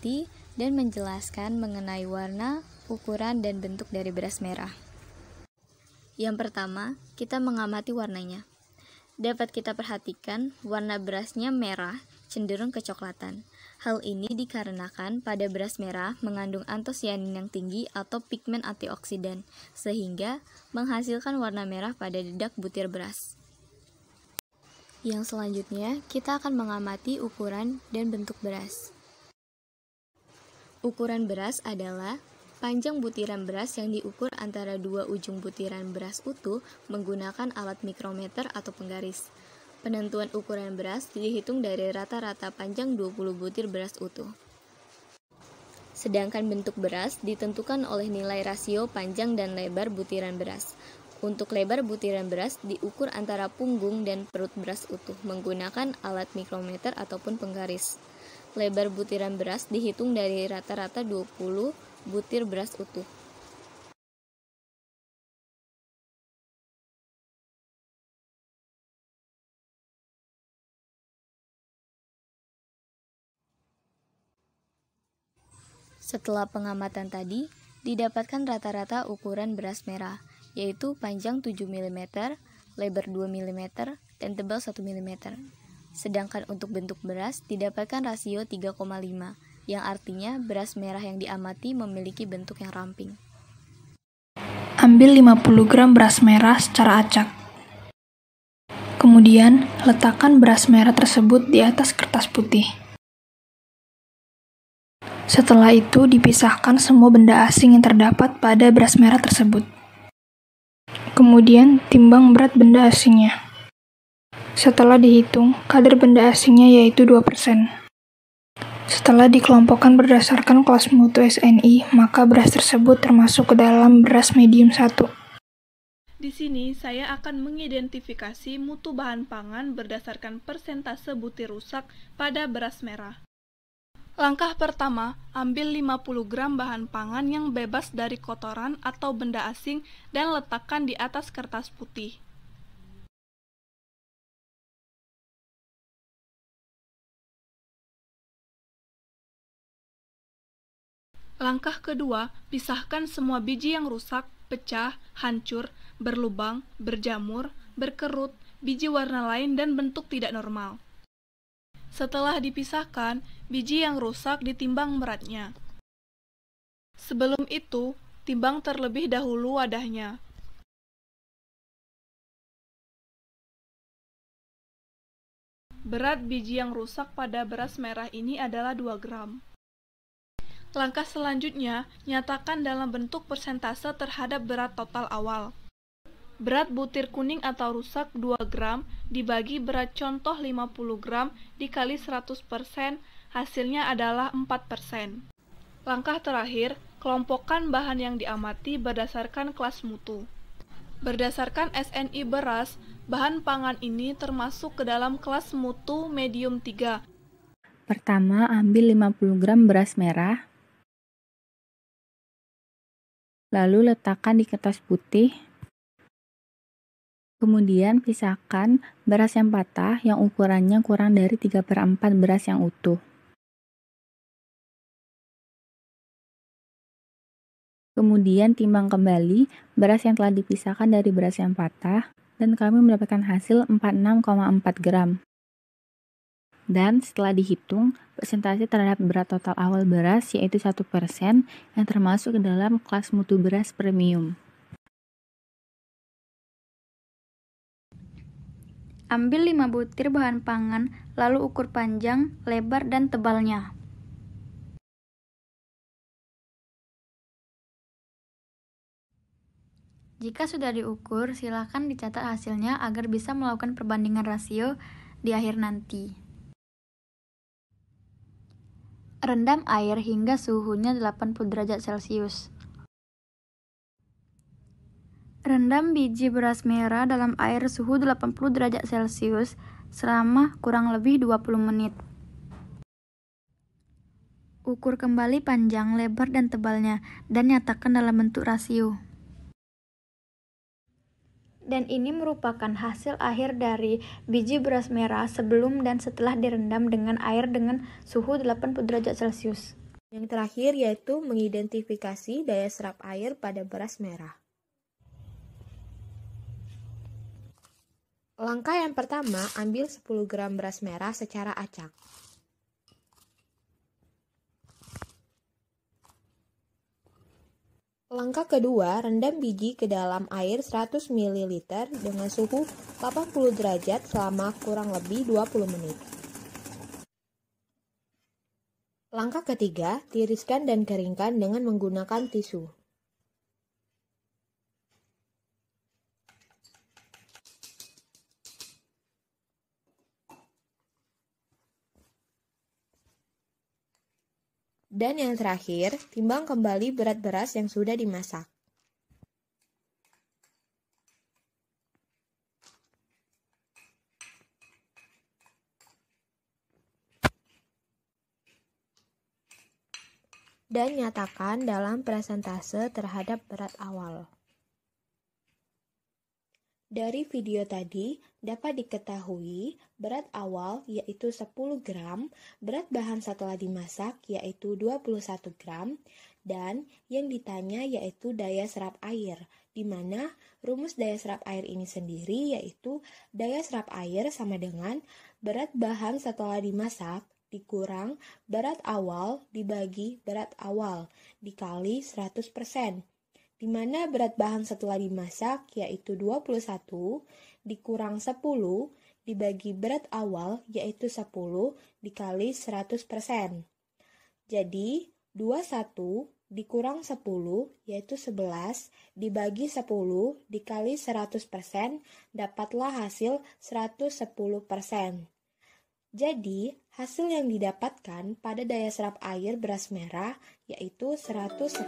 mengamati dan menjelaskan mengenai warna, ukuran, dan bentuk dari beras merah. Yang pertama, kita mengamati warnanya. Dapat kita perhatikan, warna berasnya merah, cenderung kecoklatan. Hal ini dikarenakan pada beras merah mengandung antosianin yang tinggi atau pigmen antioksidan, sehingga menghasilkan warna merah pada dedak butir beras. Yang selanjutnya, kita akan mengamati ukuran dan bentuk beras. Ukuran beras adalah panjang butiran beras yang diukur antara dua ujung butiran beras utuh menggunakan alat mikrometer atau penggaris. Penentuan ukuran beras dihitung dari rata-rata panjang 20 butir beras utuh. Sedangkan bentuk beras ditentukan oleh nilai rasio panjang dan lebar butiran beras. Untuk lebar butiran beras diukur antara punggung dan perut beras utuh menggunakan alat mikrometer ataupun penggaris. Lebar butiran beras dihitung dari rata-rata 20 butir beras utuh. Setelah pengamatan tadi, didapatkan rata-rata ukuran beras merah, yaitu panjang 7 mm, lebar 2 mm, dan tebal 1 mm. Sedangkan untuk bentuk beras didapatkan rasio 3,5, yang artinya beras merah yang diamati memiliki bentuk yang ramping. Ambil 50 gram beras merah secara acak. Kemudian, letakkan beras merah tersebut di atas kertas putih. Setelah itu, dipisahkan semua benda asing yang terdapat pada beras merah tersebut. Kemudian, timbang berat benda asingnya. Setelah dihitung, kadar benda asingnya yaitu 2%. Setelah dikelompokkan berdasarkan kelas mutu SNI, maka beras tersebut termasuk ke dalam beras medium 1. Di sini saya akan mengidentifikasi mutu bahan pangan berdasarkan persentase butir rusak pada beras merah. Langkah pertama, ambil 50 gram bahan pangan yang bebas dari kotoran atau benda asing dan letakkan di atas kertas putih. Langkah kedua, pisahkan semua biji yang rusak, pecah, hancur, berlubang, berjamur, berkerut, biji warna lain, dan bentuk tidak normal. Setelah dipisahkan, biji yang rusak ditimbang beratnya. Sebelum itu, timbang terlebih dahulu wadahnya. Berat biji yang rusak pada beras merah ini adalah 2 gram. Langkah selanjutnya, nyatakan dalam bentuk persentase terhadap berat total awal. Berat butir kuning atau rusak 2 gram dibagi berat contoh 50 gram dikali 100%, hasilnya adalah 4%. Langkah terakhir, kelompokkan bahan yang diamati berdasarkan kelas mutu. Berdasarkan SNI beras, bahan pangan ini termasuk ke dalam kelas mutu medium 3. Pertama, ambil 50 gram beras merah, lalu letakkan di kertas putih. Kemudian pisahkan beras yang patah yang ukurannya kurang dari 3/4 beras yang utuh. Kemudian timbang kembali beras yang telah dipisahkan dari beras yang patah dan kami mendapatkan hasil 46,4 gram. Dan setelah dihitung, persentase terhadap berat total awal beras yaitu 1% yang termasuk ke dalam kelas mutu beras premium. Ambil 5 butir bahan pangan, lalu ukur panjang, lebar, dan tebalnya. Jika sudah diukur, silakan dicatat hasilnya agar bisa melakukan perbandingan rasio di akhir nanti. Rendam air hingga suhunya 80 derajat Celcius. Rendam biji beras merah dalam air suhu 80 derajat Celcius selama kurang lebih 20 menit. Ukur kembali panjang, lebar, dan tebalnya, dan nyatakan dalam bentuk rasio. Dan ini merupakan hasil akhir dari biji beras merah sebelum dan setelah direndam dengan air dengan suhu 80 derajat Celcius. Yang terakhir yaitu mengidentifikasi daya serap air pada beras merah. Langkah yang pertama, ambil 10 gram beras merah secara acak. Langkah kedua, rendam biji ke dalam air 100 ml dengan suhu 80 derajat selama kurang lebih 20 menit. Langkah ketiga, tiriskan dan keringkan dengan menggunakan tisu. Dan yang terakhir, timbang kembali berat beras yang sudah dimasak. Dan nyatakan dalam persentase terhadap berat awal. Dari video tadi, dapat diketahui berat awal yaitu 10 gram, berat bahan setelah dimasak yaitu 21 gram, dan yang ditanya yaitu daya serap air, di mana rumus daya serap air ini sendiri yaitu daya serap air sama dengan berat bahan setelah dimasak dikurang berat awal dibagi berat awal dikali 100%. Di mana berat bahan setelah dimasak yaitu 21 dikurang 10 dibagi berat awal yaitu 10 dikali 100%. Jadi 21 dikurang 10 yaitu 11 dibagi 10 dikali 100% dapatlah hasil 110%. Jadi hasil yang didapatkan pada daya serap air beras merah yaitu 110%.